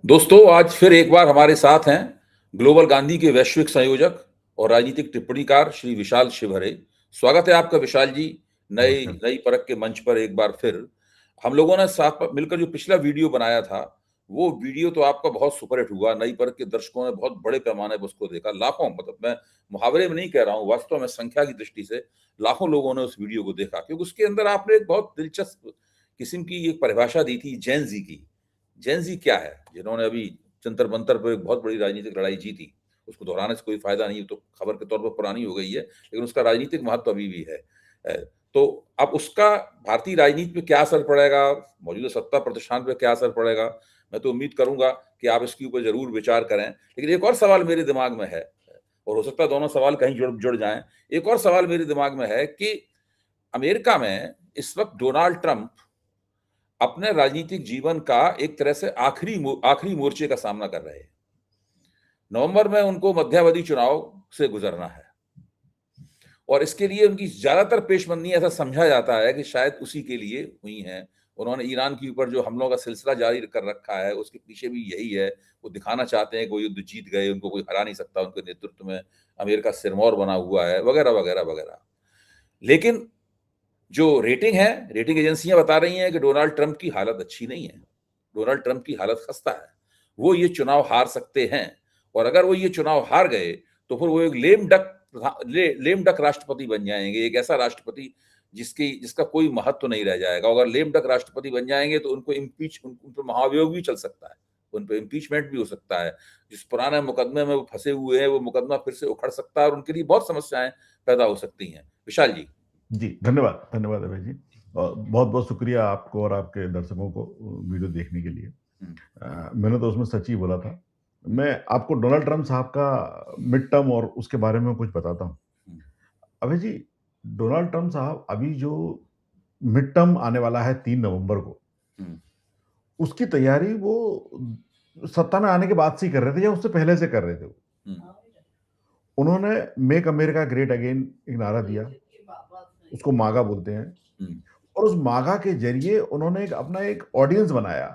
दोस्तों, आज फिर एक बार हमारे साथ हैं ग्लोबल गांधी के वैश्विक संयोजक और राजनीतिक टिप्पणीकार श्री विशाल शिवहरे। स्वागत है आपका विशाल जी, नई नमस्कार। नई परख के मंच पर एक बार फिर। हम लोगों ने साथ मिलकर जो पिछला वीडियो बनाया था, वो वीडियो तो आपका बहुत सुपरहिट हुआ। नई परख के दर्शकों ने बहुत बड़े पैमाने पर उसको देखा। लाखों, मतलब मैं मुहावरे में नहीं कह रहा हूँ, वास्तव में संख्या की दृष्टि से लाखों लोगों ने उस वीडियो को देखा, क्योंकि उसके अंदर आपने एक बहुत दिलचस्प किस्म की एक परिभाषा दी थी जेन ज़ी की। जेन ज़ी क्या है? जिन्होंने अभी जंतर मंतर पर एक बहुत बड़ी राजनीतिक लड़ाई जीती। उसको दोहराने से कोई फायदा नहीं, तो खबर के तौर पर पुरानी हो गई है, लेकिन उसका राजनीतिक महत्व अभी भी है। तो अब उसका भारतीय राजनीति पे क्या असर पड़ेगा, मौजूदा सत्ता प्रतिष्ठान पे क्या असर पड़ेगा, मैं तो उम्मीद करूंगा कि आप इसके ऊपर जरूर विचार करें। लेकिन एक और सवाल मेरे दिमाग में है, और हो सकता है दोनों सवाल कहीं जुड़ जुड़ जाएं। एक और सवाल मेरे दिमाग में है कि अमेरिका में इस वक्त डोनाल्ड ट्रंप अपने राजनीतिक जीवन का एक तरह से आखिरी मोर्चे का सामना कर रहे हैं। नवंबर में उनको मध्यावधि चुनाव से गुजरना है, और इसके लिए उनकी ज्यादातर पेशबंदी ऐसा समझा जाता है कि शायद उसी के लिए हुई हैं। उन्होंने ईरान के ऊपर जो हमलों का सिलसिला जारी कर रखा है, उसके पीछे भी यही है। वो दिखाना चाहते हैं कि वो युद्ध जीत गए, उनको कोई हरा नहीं सकता, उनके नेतृत्व में अमेरिका सिरमौर बना हुआ है, वगैरह वगैरह वगैरह। लेकिन जो रेटिंग है, रेटिंग एजेंसियां बता रही हैं कि डोनाल्ड ट्रंप की हालत अच्छी नहीं है। डोनाल्ड ट्रंप की हालत खस्ता है। वो ये चुनाव हार सकते हैं, और अगर वो ये चुनाव हार गए तो फिर वो एक लेम डक राष्ट्रपति बन जाएंगे। एक ऐसा राष्ट्रपति जिसका कोई महत्व नहीं रह जाएगा। अगर लेम डक राष्ट्रपति बन जाएंगे तो उनको उन पर महाभियोग भी चल सकता है, उन पर इम्पीचमेंट भी हो सकता है। जिस पुराने मुकदमे में वो फंसे हुए हैं, वो मुकदमा फिर से उखड़ सकता है, और उनके लिए बहुत समस्याएं पैदा हो सकती हैं। विशाल जी। जी, धन्यवाद, धन्यवाद अभय जी। और बहुत-बहुत शुक्रिया आपको और आपके दर्शकों को वीडियो देखने के लिए। मैंने तो उसमें सच ही बोला था। मैं आपको डोनाल्ड ट्रंप साहब का मिड टर्म और उसके बारे में कुछ बताता हूँ। अभय जी, डोनाल्ड ट्रंप साहब अभी जो मिड टर्म आने वाला है 3 नवंबर को, उसकी तैयारी वो सत्ता में आने के बाद से ही कर रहे थे या उससे पहले से कर रहे थे वो। उन्होंने मेक अमेरिका ग्रेट अगेन एक नारा दिया, उसको मागा बोलते हैं। और उस मागा के ज़रिए उन्होंने अपना एक ऑडियंस बनाया,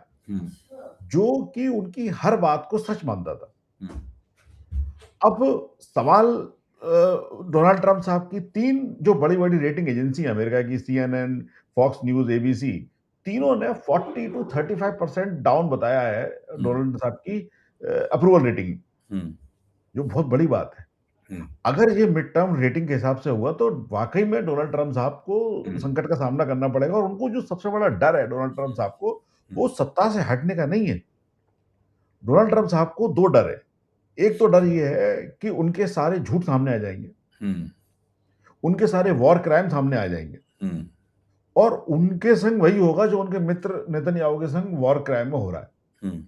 जो कि उनकी हर बात को सच मानता था। अब सवाल डोनाल्ड ट्रंप साहब की 3 जो बड़ी-बड़ी रेटिंग एजेंसी है अमेरिका की, सीएनएन, फॉक्स न्यूज़, एबीसी, तीनों ने 40 टू 35% डाउन बताया है डोनाल्ड साहब की अप्रूवल रेटिंग, जो बहुत बड़ी बात है। अगर ये मिड टर्म रेटिंग के हिसाब से हुआ तो वाक़ई में डोनाल्ड ट्रंप साहब को संकट का सामना करना पड़ेगा, और उनको जो सबसे बड़ा डर है डोनाल्ड ट्रंप साहब को, वो सत्ता से हटने का नहीं है। डोनाल्ड ट्रंप साहब को 2 डर है। एक तो डर ये है कि उनके सारे झूठ सामने आ जाएँगे, उनके सारे वॉर क्राइम सामने आ जाएँगे, और उनके संग वही होगा जो उनके मित्र नेतन्याहू के संग वॉर क्राइम में हो रहा है।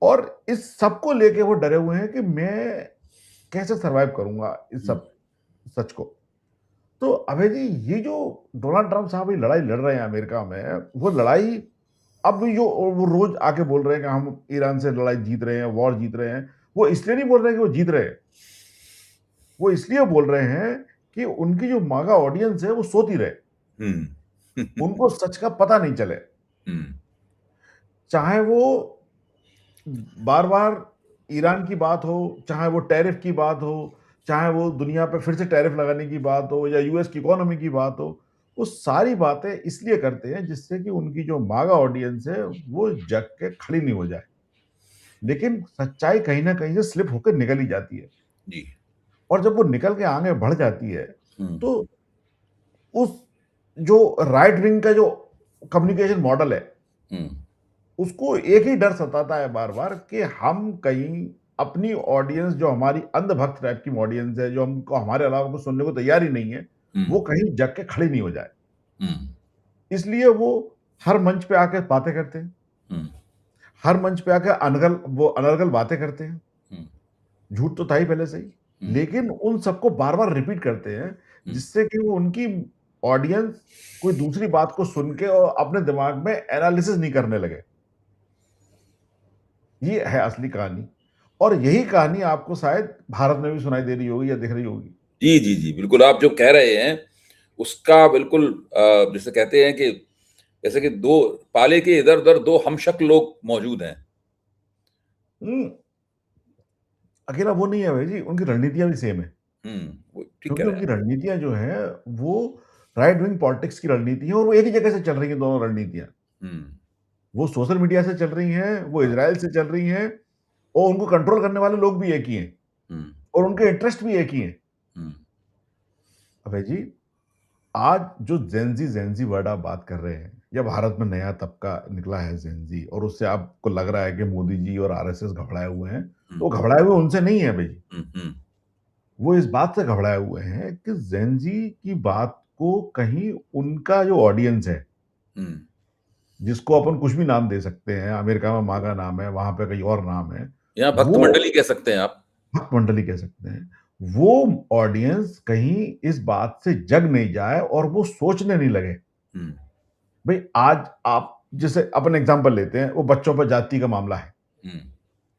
और इस सब को लेके वो डरे हुए हैं कि मैं कैसे सर्वाइव करूँगा इस सब सच को। तो अभय जी, ये जो डोनाल्ड ट्रंप साहब ये लड़ाई लड़ रहे हैं अमेरिका में, वो लड़ाई अब जो वो रोज आके बोल रहे हैं कि हम ईरान से लड़ाई जीत रहे हैं, वॉर जीत रहे हैं, वो इसलिए नहीं बोल रहे हैं कि वो जीत रहे हैं। वो इसलिए बोल रहे हैं कि उनकी जो मागा ऑडियंस है वो सोती रहे, उनको सच का पता नहीं चले। चाहे वो बार-बार ईरान की बात हो, चाहे वो टैरिफ की बात हो, चाहे वो दुनिया पे फिर से टैरिफ लगाने की बात हो, या यूएस की इकोनॉमी की बात हो, वो सारी बातें इसलिए करते हैं जिससे कि उनकी जो मागा ऑडियंस है वो जग के खड़ी नहीं हो जाए। लेकिन सच्चाई कहीं न कहीं से स्लिप होकर निकल ही जाती है, जी। और जब वो निकल के आगे बढ़ जाती है, तो उस जो राइट विंग का जो कम्युनिकेशन मॉडल है, उसको एक ही डर सताता है बार-बार कि हम कहीं अपनी ऑडियंस, जो हमारी अंधभक्त टाइप की ऑडियंस है, जो हमको हमारे अलावा कुछ सुनने को तैयार ही नहीं है, वो कहीं जग के खड़ी नहीं हो जाए। इसलिए वो हर मंच पे आके बातें करते हैं। हर मंच पे आके अनर्गल बातें करते हैं। झूठ तो था ही पहले से ही, लेकिन उन सबको बार-बार रिपीट करते हैं, जिससे कि वो उनकी ऑडियंस कोई दूसरी बात को सुन के और अपने दिमाग में एनालिसिस नहीं करने लगे। ये है असली कहानी, और यही कहानी आपको शायद भारत में भी सुनाई दे रही होगी या दिख रही होगी। जी, जी, जी, बिल्कुल। आप जो कह रहे हैं, उसका बिल्कुल जिसे कहते हैं कि जैसे कि 2 पाले के इधर-उधर 2 हमशक्ल लोग मौजूद हैं। उम, अकेला वो नहीं है भाई जी, उनकी रणनीतियाँ भी सेम है। वो ठीक कह क्योंकि रहे हैं उनकी आप। रणनीतियाँ जो हैं, वो राइट विंग पॉलिटिक्स की रणनीति है और वो एक ही जगह से चल रही हैं दोनों रणनीतियाँ। हुँ, वो सोशल मीडिया से चल रही हैं, वो हाँ, इज़राइल से चल रही हैं और उनको कंट्रोल करने वाले लोग भी एक ही हैं हुँ, और उनके इंटरेस्ट भी एक ही हैं। हुँ, अभय जी, आज जो ज़ेन ज़ी वर्ड आप बात कर रहे हैं या भारत में नया तबका निकला है ज़ेन ज़ी और उससे आपको लग रहा है कि मोदी जी और आरएसएस घबराए हुए हैं, हुँ, तो वो घबराए हुए उनसे नहीं है भई। हुँ, हुँ, वो इस बात से घबराए हुए हैं कि ज़ेन ज़ी की बात को कहीं उनका जो ऑडियंस है, हुँ। जिसको अपन कुछ भी नाम दे सकते हैं, अमेरिका में मागा नाम है, वहाँ पे कहीं और नाम है, यहाँ भक्त वो मंडली कह सकते हैं आप। भक्त मंडली कह सकते हैं। वो ऑडियंस कहीं इस बात से जग नहीं जाए और वो सोचने नहीं लगे। हुँ, भई आज आप जैसे अपन एग्ज़ाम्पल लेते हैं, वो बच्चों पे जाति का मामला है, हुँ,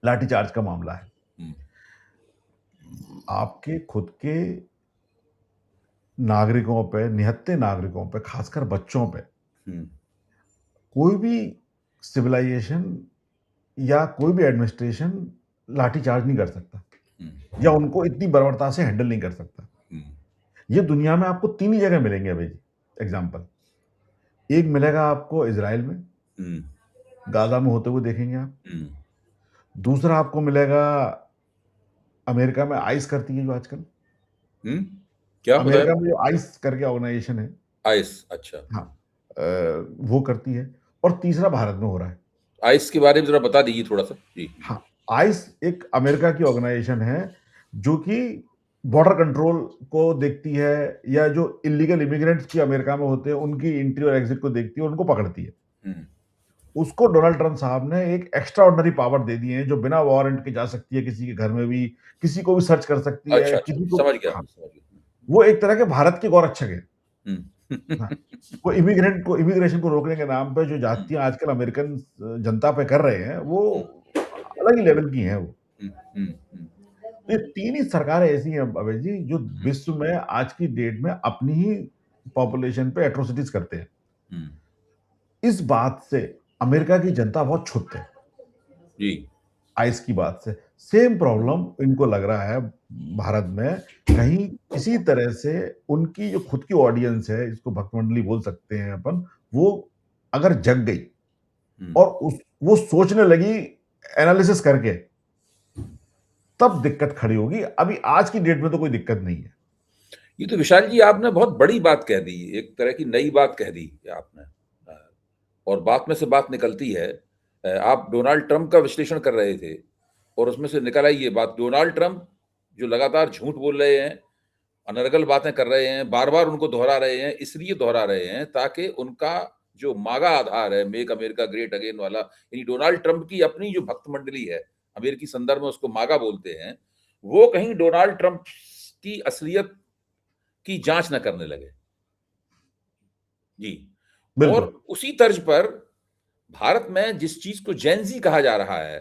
लाठीचार्ज का मामला है। हुँ, आपके खुद के नागरिकों पे, निहत्थे नागरिकों पे, खासकर बच्चों पे, हुँ, कोई भी सिविलाइज़ेशन या कोई भी एडमिनिस्ट्रेशन लाठीचार्ज नहीं कर सकता हुँ, या उनको इतनी बर्बरता से हैंडल नहीं कर सकता। हुँ, ये दुनिया में आपको 3 ही जगह मिलेंगे अभय जी, एग्ज़ाम्पल। एक मिलेगा आपको इज़राइल में, हुँ, गाज़ा में होते हुए देखेंगे आप। हुँ, दूसरा आपको मिलेगा अमेरिका में आइस करती है जो आजकल। हुँ। क्या बताया? अमेरिका में जो आइस करके ऑर्गनाइज़ेशन है, आइस, अच्छा। हाँ, अ, वो करती है और तीसरा भारत में हो रहा है। आइस के बारे में ज़रा बता दीजिए थोड़ा-सा? जी। हाँ, आइस एक अमेरिका की ऑर्गनाइज़ेशन है, जो कि बॉर्डर कंट्रोल को देखती है या जो इल्लीगल इमिग्रेंट्स की अमेरिका में होते हैं, उनकी एंट्री और एग्ज़िट को देखती है और उनको पकड़ती है। हुँ, उसको डोनाल्ड ट्रम्प साहब ने एक एक्स्ट्राऑर्डिनरी पावर दे दी है, जो बिना वारंट के जा सकती है किसी के घर में भी, किसी को भी सर्च कर सकती है, अच्छा, अच्छा, किसी को समझ गया, हाँ, समझ गया। वो एक तरह के भारत के गौरक्षक है। हुँ। हाँ, वो इमिग्रेशन को रोकने के नाम पे जो हुँ, जातियाँ आजकल अमेरिकन जनता पे कर रहे हैं, वो हुँ, अलग ही लेवल की हैं वो। हुँ, हुँ, हुँ, तो ये 3 ही सरकारें ऐसी हैं अभय जी, जो हुँ, विश्व में आज की डेट में अपनी ही पॉपुलेशन पे एट्रोसिटीज़ करते हैं। हुँ, इस बात से अमेरिका की जनता बहुत क्षुब्ध है, जी। आइस की बात से। सेम प्रॉब्लम इनको लग रहा है भारत में, कहीं किसी तरह से उनकी जो खुद की ऑडियंस है, जिसको भक्त मंडली बोल सकते हैं अपन, वो अगर जग गई हुँ। और उस वो सोचने लगी एनालिसिस करके, तब दिक्कत खड़ी होगी। अभी आज की डेट में तो कोई दिक्कत नहीं है। ये तो विशाल जी आपने बहुत बड़ी बात कह दी, एक तरह की नई बात कह दी आपने। और बात में से बात निकलती है। आप डोनाल्ड ट्रंप का विश्लेषण कर रहे थे और उसमें से निकल आई ये बात, डोनाल्ड ट्रंप जो लगातार झूठ बोल रहे हैं, अनर्गल बातें कर रहे हैं, बार-बार उनको दोहरा रहे हैं, इसलिए दोहरा रहे हैं ताकि उनका जो मागा आधार है, मेक अमेरिका ग्रेट अगेन वाला, यानी डोनाल्ड ट्रंप की अपनी जो भक्त मंडली है, अमेरिकी संदर्भ में उसको मागा बोलते हैं, वो कहीं डोनाल्ड ट्रंप की असलियत की जाँच ना करने लगे। जी। और बिल्कुल। उसी तर्ज पर भारत में जिस चीज़ को जेन ज़ी कहा जा रहा है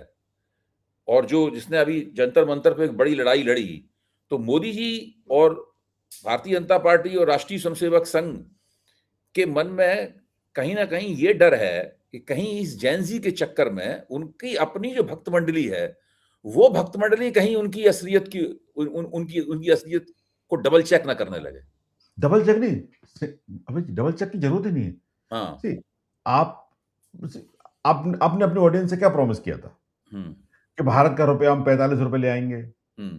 और जो जिसने अभी जंतर-मंतर पे एक बड़ी लड़ाई लड़ी, तो मोदी जी और भारतीय जनता पार्टी और राष्ट्रीय स्वयंसेवक संघ के मन में कहीं न कहीं ये डर है कि कहीं इस जेन ज़ी के चक्कर में उनकी अपनी जो भक्त मंडली है, वो भक्त मंडली कहीं उनकी असलियत की उन उन उनकी उनकी असलियत को डबल चेक ना करने लगे। डबल चेक नहीं, से अबे डबल चेक की ज़रूरत ही नहीं है। हाँ। सी आप सी आपने आपने अपनी ऑडियंस से क्या प्रॉमिस किया था? हुँ, कि भारत का रुपया हम ₹45 ले आएँगे, हुँ,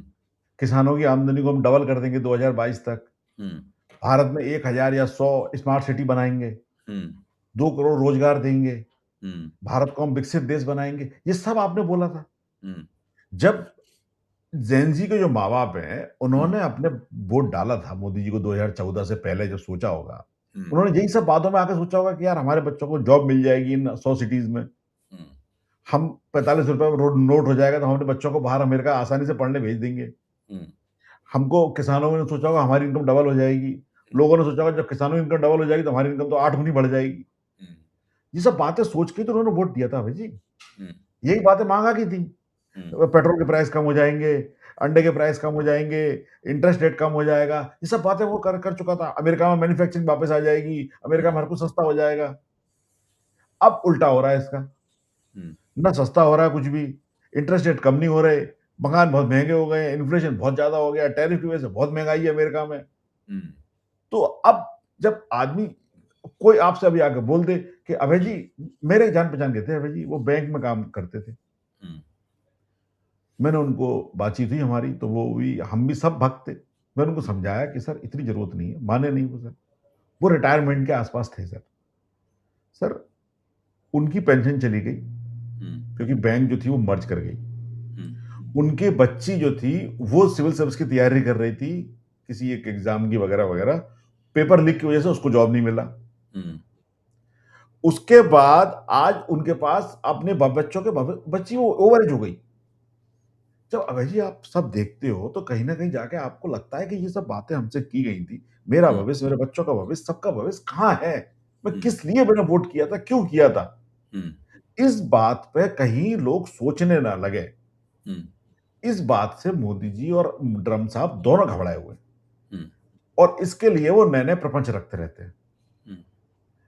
किसानों की आमदनी को हम डबल कर देंगे 2022 तक, हुँ, भारत में 1000 या 100 स्मार्ट सिटी बनाएँगे, हुँ, 2 करोड़ रोज़गार देंगे, हुँ, भारत को हम विकसित देश बनाएँगे, ये सब आपने बोला था। हुँ, जब जेन ज़ी के जो माँ-बाप हैं, हुँ, उन्होंने अपने वोट डाला था मोदी जी को 2014 से पहले जब सोचा होगा, हुँ, उन्होंने यही सब बातों में आके सोचा होगा कि यार हमारे बच्चों को जॉब मिल जाएगी इन 100 सिटीज़ में। हुँ, हम ₹45 रो नोट हो जाएगा तो हम अपने बच्चों को बाहर अमेरिका आसानी से पढ़ने भेज देंगे। हुँ, हमको किसानों ने सोचा होगा हमारी इनकम डबल हो जाएगी। लोगों ने सोचा होगा जब किसानों की इनकम डबल हो जाएगी तो हमारी इनकम तो 8 गुनी बढ़ जाएगी। हुँ, ये सब बातें सोच के तो उन्होंने वोट दिया था भाई जी। हुँ, यही बातें माँगा की थी। हुँ, पेट्रोल के प्राइस कम हो जाएँगे, अंडे के प्राइस कम हो जाएँगे, इंटरेस्ट रेट कम हो जाएगा। ये सब बातें वो कर कर चुका था। अमेरिका में मैन्युफैक्चरिंग वापस आ जाएगी, अमेरिका में हर कुछ सस्ता हो जाएगा। अब उल्टा हो रहा है इसका। हुँ, ना सस्ता हो रहा है कुछ भी, इंटरेस्ट रेट कम नहीं हो रहे, मकान बहुत महंगे हो गए, इन्फ्लेशन बहुत ज्यादा हो गया, टैरिफ की वजह से बहुत महंगाई है अमेरिका में। हम्म, तो अब जब आदमी, कोई आपसे अभी आके बोल दे कि अभय जी, मेरे जान पहचान के थे अभय जी, वो बैंक में काम करते थे, हम्म, मैंने उनको, बातचीत हुई हमारी, तो वो भी, हम भी सब भक्त थे। मैंने उनको हम्म, समझाया कि सर इतनी जरूरत नहीं है, माने नहीं वो सर। वो रिटायरमेंट के आसपास थे सर। सर उनकी पेंशन चली गई हम्म, क्योंकि बैंक जो थी वो मर्ज कर गई। हम्म, उनके बच्ची जो थी वो सिविल सर्विस की तैयारी कर रही थी, किसी एक एग्जाम की वगैरह वगैरह, पेपर लीक की वजह से उसको जॉब नहीं मिला। हम्म, उसके बाद आज उनके पास अपने बच्चों के बच्ची वो ओवर एज हो गई। जब अभय जी आप सब देखते हो तो कहीं ना कहीं जाके आपको लगता है कि ये सब बातें हमसे की गई थी, मेरा हम्म, भविष्य, मेरे बच्चों का भविष्य, सबका भविष्य कहाँ है, मैं हम्म, किस लिए मैंने वोट किया था, क्यों किया था। हम्म, इस बात पे कहीं लोग सोचने ना लगे, हम्म, इस बात से मोदी जी और ड्रम साहब दोनों घबराए हुए हैं। हम्म, और इसके लिए वो नए नए प्रपंच रखते रहते हैं। हम्म,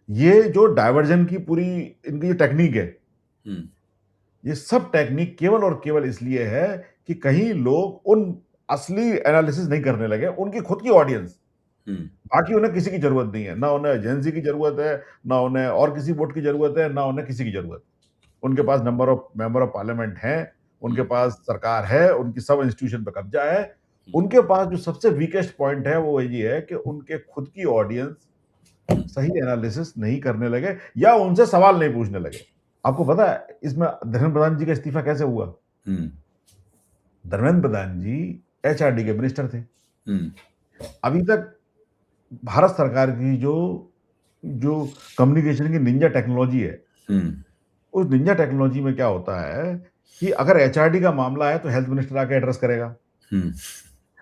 ये जो डाइवर्जन की पूरी इनकी जो टेक्निक है, हम्म, ये सब टेक्निक केवल और केवल इसलिए है कि कहीं लोग उन असली एनालिसिस नहीं करने लगे, उनकी खुद की ऑडियंस, हम्म, बाकी उन्हें किसी की जरूरत नहीं है, ना उन्हें एजेंसी की जरूरत है, ना उन्हें और किसी वोट की जरूरत है, ना उन्हें किसी की जरूरत है। उनके पास number of member of parliament है, उनके हम्म, पास सरकार है, उनकी सब इंस्टीट्यूशन पे कब्जा है। हम्म, उनके पास जो सबसे वीकेस्ट पॉइंट है वो ये है कि उनके खुद की ऑडियंस हम्म, सही एनालिसिस नहीं करने लगे या उनसे सवाल नहीं पूछने लगे। आपको पता है इसमें धर्मेंद्र प्रधान जी का इस्तीफा कैसे हुआ? हम्म, धर्मेंद्र प्रधान जी एचआरडी के मिनिस्टर थे। हम्म, अभी तक भारत सरकार की जो जो कम्युनिकेशन की निंजा टेक्नोलॉजी है, हम्म, उस निंजा टेक्नोलॉजी में क्या होता है कि अगर एचआरडी का मामला है तो हेल्थ मिनिस्टर आके एड्रेस करेगा, हम्म,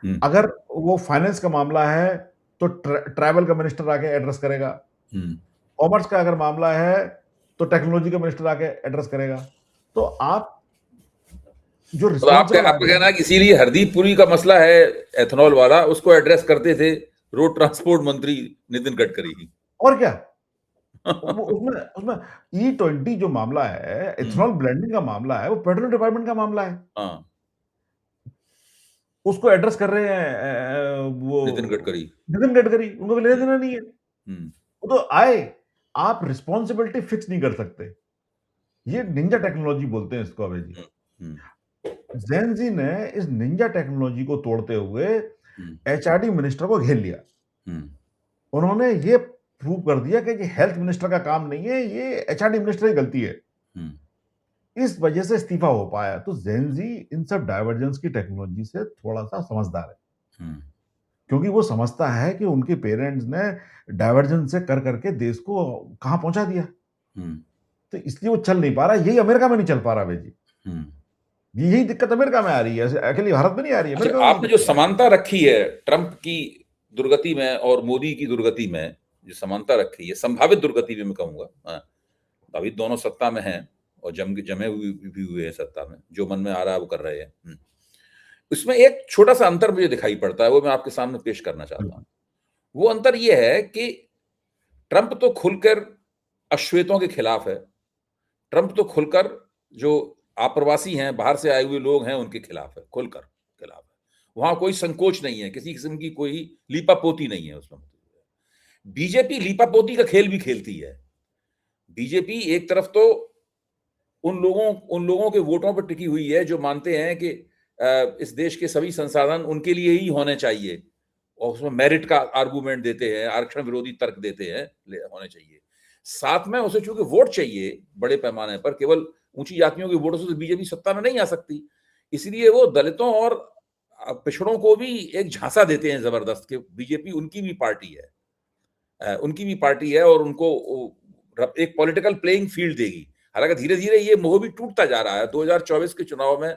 हम्म, अगर वो फाइनेंस का मामला है तो ट्रैवल का मिनिस्टर आके एड्रेस करेगा, हम्म। कॉमर्स का अगर मामला है तो टेक्नोलॉजी का मिनिस्टर आके एड्रेस करेगा। तो आप जो तो आपका रिस्पॉन्सिबल आपका आदमी कहना है, है कि इसीलिए हरदीप पुरी का मसला है, एथनॉल वाला, उसको एड्रेस करते थे रोड ट्रांसपोर्ट मंत्री नितिन गडकरी ही। और क्या, वो उसमें उसमें E20 जो मामला है, हम्म, इथेनॉल ब्लेंडिंग का मामला है, वो पेट्रोल डिपार्टमेंट का मामला है। हाँ, उसको एड्रेस कर रहे हैं वो नितिन गडकरी। नितिन गडकरी, उनको भी लेना हम्म, देना नहीं है। हम्म, वो तो आए, आप रिस्पॉन्सिबिलिटी फिक्स नहीं कर सकते। ये निंजा टेक्नोलॉजी बोलते हैं इसको अभय जी। हम्म, हम्म, जैन जी ने इस निंजा टेक्नोलॉजी को तोड़ते हुए हम्म, एचआरडी मिनिस्टर को घेर लिया। हम्म, उन्होंने ये प्रूव कर दिया कि ये हेल्थ मिनिस्टर का काम नहीं है, ये एचआरडी मिनिस्टर की गलती है। हम्म, इस वजह से इस्तीफा हो पाया। तो जैन जी इन सब डाइवर्जेंस की टेक्नोलॉजी से थोड़ा सा समझदार है, हम्म, क्योंकि वो समझता है कि उनके पेरेंट्स ने डाइवर्जेंस से कर करके देश को कहाँ पहुंचा दिया। हम्म, तो इसलिए वो चल नहीं पा रहा, यही अमेरिका में नहीं चल पा रहा भाई जी। हम्म। यही दिक्कत अमेरिका में आ रही है, अकेली भारत में नहीं आ रही है, अच्छा, अमेरिका में भी आपने जो दिक्कत है। समानता रखी है ट्रंप की दुर्गति में और मोदी की दुर्गति में, जो समानता रखी है, संभावित दुर्गति भी मैं कहूंगा, हाँ, अभी दोनों सत्ता में हैं और जमे हुए भी हुए हैं सत्ता में, जो मन में आ रहा है वो कर रहे हैं। उसमें एक छोटा सा अंतर मुझे दिखाई पड़ता है, वो मैं आपके सामने पेश करना चाहता हूं। बिल्कुल। वो अंतर ये है कि ट्रंप तो खुलकर अश्वेतों के खिलाफ है। ट्रंप तो खुलकर जो आप्रवासी हैं, बाहर से आए हुए लोग हैं, उनके खिलाफ है, खुलकर खिलाफ है। वहां कोई संकोच नहीं है, किसी किस्म की कोई लीपापोती नहीं है उसमें। बीजेपी लीपापोती का खेल भी खेलती है। बीजेपी एक तरफ तो उन लोगों के वोटों पर टिकी हुई है जो मानते हैं कि इस देश के सभी संसाधन उनके लिए ही होने चाहिए, और उसमें मेरिट का आर्गूमेंट देते हैं, आरक्षण विरोधी तर्क देते हैं, होने चाहिए। साथ में उसे चूंकि वोट चाहिए बड़े पैमाने पर, केवल ऊंची जातियों के वोटों से तो बीजेपी सत्ता में नहीं आ सकती, इसलिए वो दलितों और पिछड़ों को भी एक झांसा देते हैं जबरदस्त कि बीजेपी उनकी भी पार्टी है, उनकी भी पार्टी है और उनको एक पॉलिटिकल प्लेइंग फील्ड देगी। हालांकि धीरे धीरे ये मोह भी टूटता जा रहा है। 2024 के चुनाव में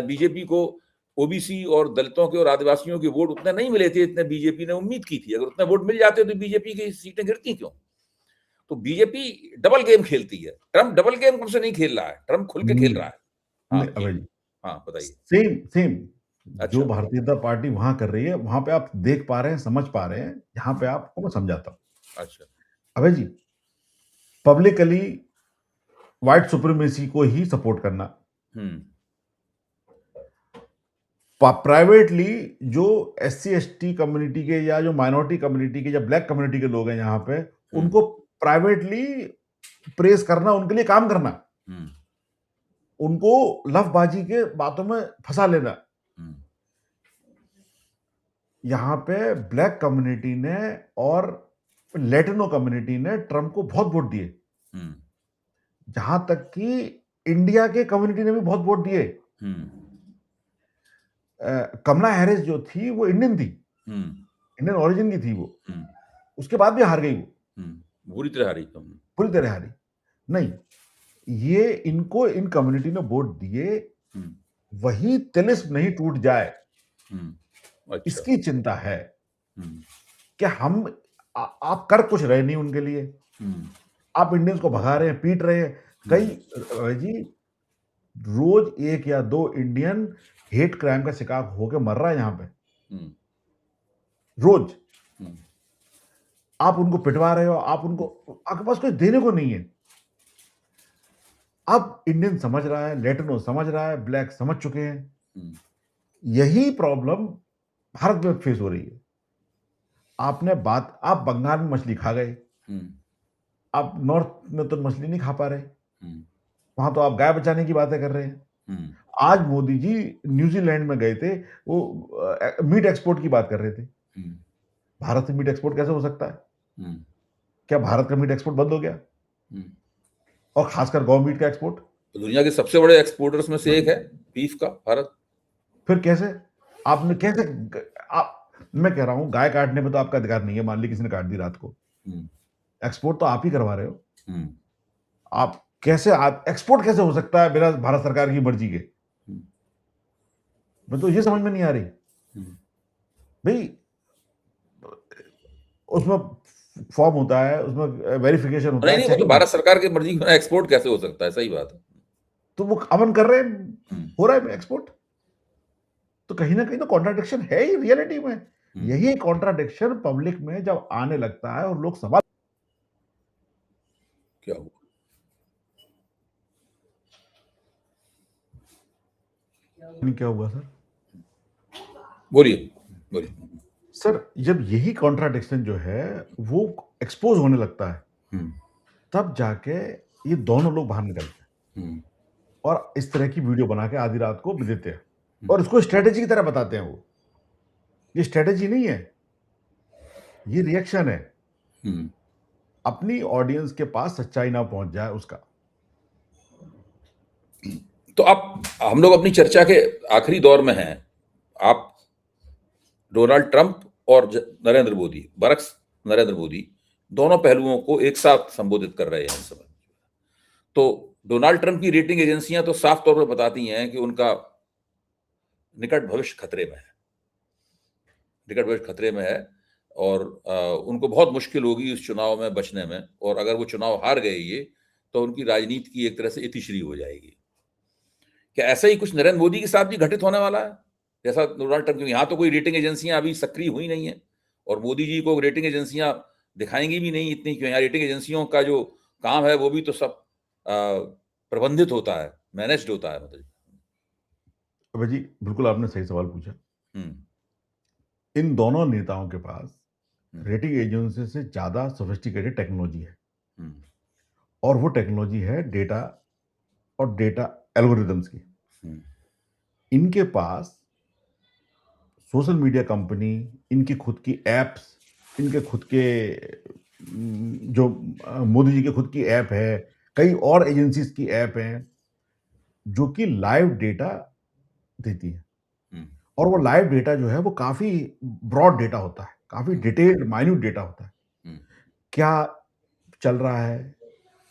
बीजेपी को ओबीसी और दलितों के और आदिवासियों के वोट उतने नहीं मिले थे, इतने बीजेपी ने उम्मीद की थी। अगर उतने वोट मिल जाते तो बीजेपी की सीटें गिरती क्यों? तो बीजेपी डबल गेम खेलती है। ट्रंप डबल गेम कब से नहीं खेल रहा है, ट्रंप खुल के खेल नहीं, रहा है। नहीं हाँ जी, अभय जी, हाँ बताइए। सेम सेम जो अच्छा, भारतीय जनता पार्टी वहां कर रही है, वहां पे आप देख पा रहे हैं, समझ पा रहे हैं। यहाँ पे आपको मैं समझाता हूँ अच्छा, अभय जी। पब्लिकली व्हाइट सुप्रीमेसी को ही सपोर्ट करना, हम्म, प्राइवेटली जो SC ST कम्युनिटी के या जो माइनॉरिटी कम्युनिटी के या ब्लैक कम्युनिटी के लोग हैं यहाँ पे, उनको प्राइवेटली प्रेस करना, उनके लिए काम करना, उनको लफबाजी के बातों में फंसा लेना। यहाँ पे ब्लैक कम्युनिटी ने और लैटिनो कम्युनिटी ने ट्रम्प को बहुत वोट दिए, जहां तक कि इंडिया के कम्युनिटी ने भी बहुत वोट दिए। कमला हैरिस जो थी वो इंडियन थी, इंडियन ओरिजिन की थी वो, उसके बाद भी हार गई वो, बुरी तरह हारी, पूरी तरह हारी। नहीं, ये इनको इन कम्युनिटी ने वोट दिए, वही तिलिस्म नहीं टूट जाए, अच्छा। इसकी चिंता है कि हम आप कर कुछ रहे नहीं उनके लिए, आप इंडियंस को भगा रहे हैं, पीट रहे हैं। कई जी रोज 1 या 2 इंडियन हेट क्राइम का शिकार होकर मर रहा है यहाँ पे, रोज। आप उनको पिटवा रहे हो, आप उनको, आपके पास कुछ देने को नहीं है। अब इंडियन समझ रहा है, लैटिनो समझ रहा है, ब्लैक समझ चुके हैं। यही प्रॉब्लम भारत में फेस हो रही है। आप बंगाल में मछली खा गए, आप नॉर्थ में तो मछली नहीं खा पा रहे, वहां तो आप गाय बचाने की बातें कर रहे हैं। आज मोदी जी न्यूजीलैंड में गए थे, वो मीट एक्सपोर्ट की बात कर रहे थे। भारत से मीट एक्सपोर्ट कैसे हो सकता है? क्या भारत का मीट एक्सपोर्ट बंद हो गया? और खासकर गौ मीट का एक्सपोर्ट तो दुनिया के सबसे बड़े एक्सपोर्टर्स में से एक है बीफ का भारत। फिर कैसे आपने कैसे आप, मैं कह रहा हूं गाय काटने में तो आपका अधिकार नहीं है, मान ली किसी ने काट दी रात को, एक्सपोर्ट तो आप ही करवा रहे हो। आप कैसे, आप एक्सपोर्ट कैसे हो सकता है बिना भारत सरकार की मर्जी के? मैं तो ये समझ में नहीं आ रही भाई। उसमें फॉर्म होता है, उसमें वेरिफिकेशन होता है, नहीं, वो तो भारत सरकार की मर्जी के एक्सपोर्ट कैसे हो सकता है? सही बात है। तो वो अमन कर रहे हैं, हो रहा है एक्सपोर्ट, तो कहीं ना कहीं तो कॉन्ट्राडिक्शन है ही रियलिटी में। यही कॉन्ट्राडिक्शन पब्लिक में जब आने लगता है और लोग सवाल, क्या हुआ? क्या हुआ सर? बोलिए बोलिए। सर, जब यही कॉन्ट्राडिक्शन जो है वो एक्सपोज होने लगता है, तब जाके ये दोनों लोग बाहर निकलते हैं और इस तरह की वीडियो बना के आधी रात को देते हैं और इसको स्ट्रेटेजी की तरह बताते हैं। वो ये स्ट्रेटेजी नहीं है, ये रिएक्शन है, अपनी ऑडियंस के पास सच्चाई ना पहुंच जाए उसका। तो अब हम लोग अपनी चर्चा के आखिरी दौर में हैं। आप डोनाल्ड ट्रंप और नरेंद्र मोदी, बरक्स नरेंद्र मोदी, दोनों पहलुओं को एक साथ संबोधित कर रहे हैं इस समय। तो डोनाल्ड ट्रंप की रेटिंग एजेंसियां तो साफ तौर पर बताती हैं कि उनका निकट भविष्य खतरे में है, निकट भविष्य खतरे में है और उनको बहुत मुश्किल होगी इस चुनाव में बचने में। और अगर वो चुनाव हार गए ये, तो उनकी राजनीति की एक तरह से इतिश्री हो जाएगी। क्या ऐसा ही कुछ नरेंद्र मोदी के साथ भी घटित होने वाला है, जैसा डोनाल्ड ट्रंप? यहाँ तो कोई रेटिंग एजेंसियां अभी सक्रिय हुई नहीं है और मोदी जी को रेटिंग एजेंसियां दिखाएंगी भी नहीं इतनी, क्यों? यहाँ रेटिंग एजेंसियों का जो काम है वो भी तो सब प्रबंधित होता है, मैनेज्ड होता है। मतलब अबे जी, बिल्कुल आपने सही सवाल पूछा। इन दोनों नेताओं के पास रेटिंग एजेंसी से ज्यादा सोफिस्टिकेटेड टेक्नोलॉजी है और वो टेक्नोलॉजी है डेटा और डेटा एल्गोरिदम्स की। इनके पास सोशल मीडिया कंपनी, इनकी खुद की एप्स, इनके खुद के जो मोदी जी के खुद की ऐप है, कई और एजेंसीज की ऐप हैं जो कि लाइव डेटा देती है और वो लाइव डेटा जो है वो काफी ब्रॉड डेटा होता है, काफी डिटेल्ड माइन्यूट डेटा होता है। क्या चल रहा है,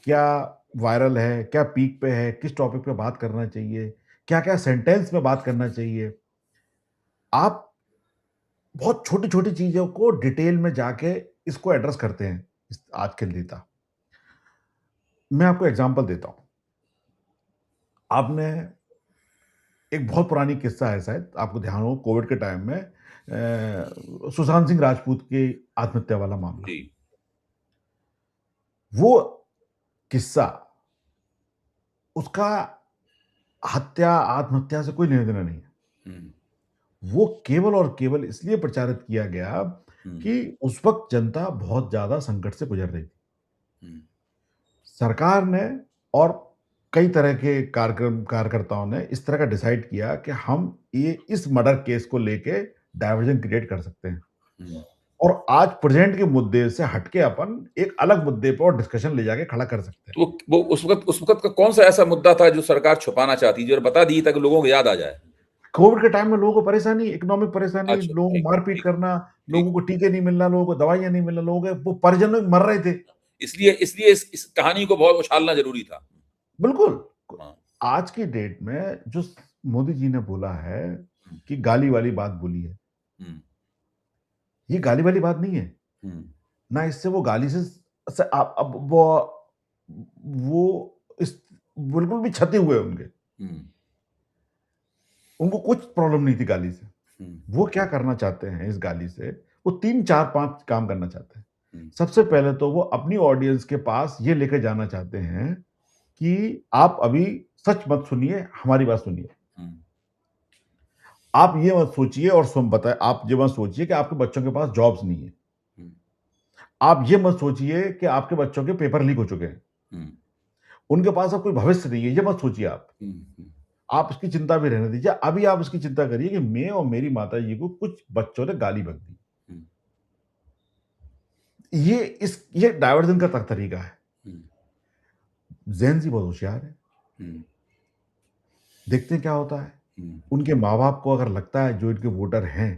क्या वायरल है, क्या पीक पे है, किस टॉपिक पे बात करना चाहिए, क्या क्या सेंटेंस में बात करना चाहिए, आप बहुत छोटी छोटी चीजों को डिटेल में जाके इसको एड्रेस करते हैं आज के डेटा। मैं आपको एग्जांपल देता हूं। आपने एक बहुत पुरानी किस्सा है, शायद आपको ध्यान हो, कोविड के टाइम में सुशांत सिंह राजपूत की आत्महत्या वाला मामला। वो किस्सा, उसका हत्या आत्महत्या से कोई लेना देना नहीं है। वो केवल और केवल इसलिए प्रचारित किया गया हुँ, कि उस वक़्त जनता बहुत ज़्यादा संकट से गुज़र रही थी। हुँ, सरकार ने और कई तरह के कार्यकर्ताओं ने इस तरह का डिसाइड किया कि हम ये इस मर्डर केस को लेके डायवर्जन क्रिएट कर सकते हैं हुँ। और आज प्रेज़ेंट के मुद्दे से हट के अपन एक अलग मुद्दे पे और डिस्कशन ले जाके खड़ा कर सकते हैं। तो वो उस वक़्त का कौन-सा ऐसा मुद्दा था जो सरकार छुपाना चाहती, जो बता दीजिए ताकि लोगों को याद आ जाए? कोविड के टाइम में लोगों को परेशानी, इकोनॉमिक परेशानी, अच्छा, लोगों को ठीक, मारपीट ठीक, करना, ठीक। लोगों को टीके नहीं मिलना, लोगों को दवाइयाँ नहीं मिलना, लोगों के वो परिजन लोग मर रहे थे। इसलिए इसलिए इस कहानी को बहुत उछालना ज़रूरी था। बिल्कुल, हाँ। आज की डेट में जो मोदी जी ने बोला है हुँ, कि गाली वाली बात बोली है, हुँ, ये गाली वाली बात नहीं है। हुँ, ना इससे वो गाली से अब वो इस बिल्कुल भी छते हुए हैं उनके। हुँ, उनको कुछ प्रॉब्लम नहीं थी गाली से। हुँ, वो क्या करना चाहते हैं इस गाली से, वो 3, 4, 5 काम करना चाहते हैं। हुँ, सबसे पहले तो वो अपनी ऑडियंस के पास ये लेके जाना चाहते हैं कि आप अभी सच मत सुनिए, हमारी बात सुनिए। हुँ, आप ये मत सोचिए और सुन बताएँ आप ये मत सोचिए कि आपके बच्चों के पास जॉब्स नहीं है। हुँ, आप ये मत सोचिए कि आपके बच्चों के पेपर लीक हो चुके हैं। हुँ, उनके पास अब कोई भविष्य नहीं है, ये मत सोचिए आप। हुँ, हुँ, आप इसकी चिंता भी रहने दीजिए। अभी आप इसकी चिंता करिए कि मैं और मेरी माताजी को कुछ बच्चों ने गाली बक दी। हुँ, ये डायवर्जन का तरीका है। हुँ, ज़ेन ज़ी बहुत होशियार है। हुँ, देखते हैं क्या होता है। हुँ, उनके माँ-बाप को अगर लगता है जो इनके वोटर हैं,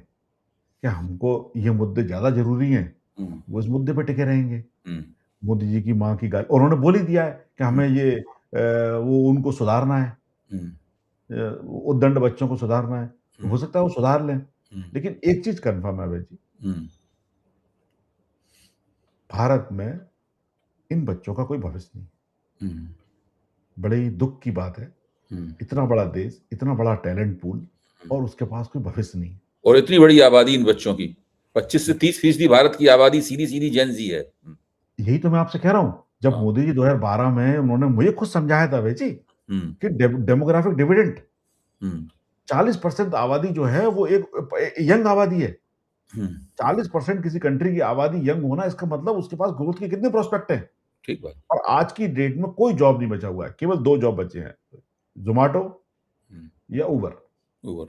कि हमको ये मुद्दे ज़्यादा ज़रूरी हैं, हुँ, वो इस मुद्दे पे टिके रहेंगे। हुँ, मोदी जी की माँ की गाली और उन्होंने बोल ही दिया है कि हुँ, हमें ये वो उनको सुधारना है। हुँ, उद्दंड बच्चों को सुधारना है। तो हो हुँ, सकता है वो सुधार लें। हुँ, लेकिन एक चीज़ कन्फर्म है अभय जी, हुँ, भारत में इन बच्चों का कोई भविष्य नहीं। हुँ, बड़े ही दुःख की बात है। हुँ, इतना बड़ा देश, इतना बड़ा टैलेंट पूल और उसके पास कोई भविष्य नहीं। और इतनी बड़ी आबादी इन बच्चों की, 25 से 30% भारत की आबादी सीधी-सीधी जेन ज़ी है। हुँ, यही तो मैं आपसे कह रहा हूँ। जब हाँ, मोदी जी 2012 में उन्होंने मुझे खुद समझाया था अभय जी हुँ, कि डेमोग्राफिक डिविडेंड हुँ, 40% आबादी जो है वो एक यंग आबादी है। हुँ, 40% किसी कंट्री की आबादी यंग होना इसका मतलब उसके पास ग्रोथ के कितने प्रोस्पेक्ट हैं। ठीक बात। और आज की डेट में कोई जॉब नहीं बचा हुआ है। केवल 2 जॉब बचे हैं। ज़ोमैटो हुँ, या उबर ओवर।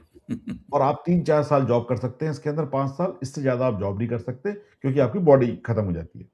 और आप 3-4 साल जॉब कर सकते हैं इसके अंदर 5 साल, इससे ज़्यादा आप जॉब नहीं कर सकते क्योंकि आपकी बॉडी खत्म हो जाती है।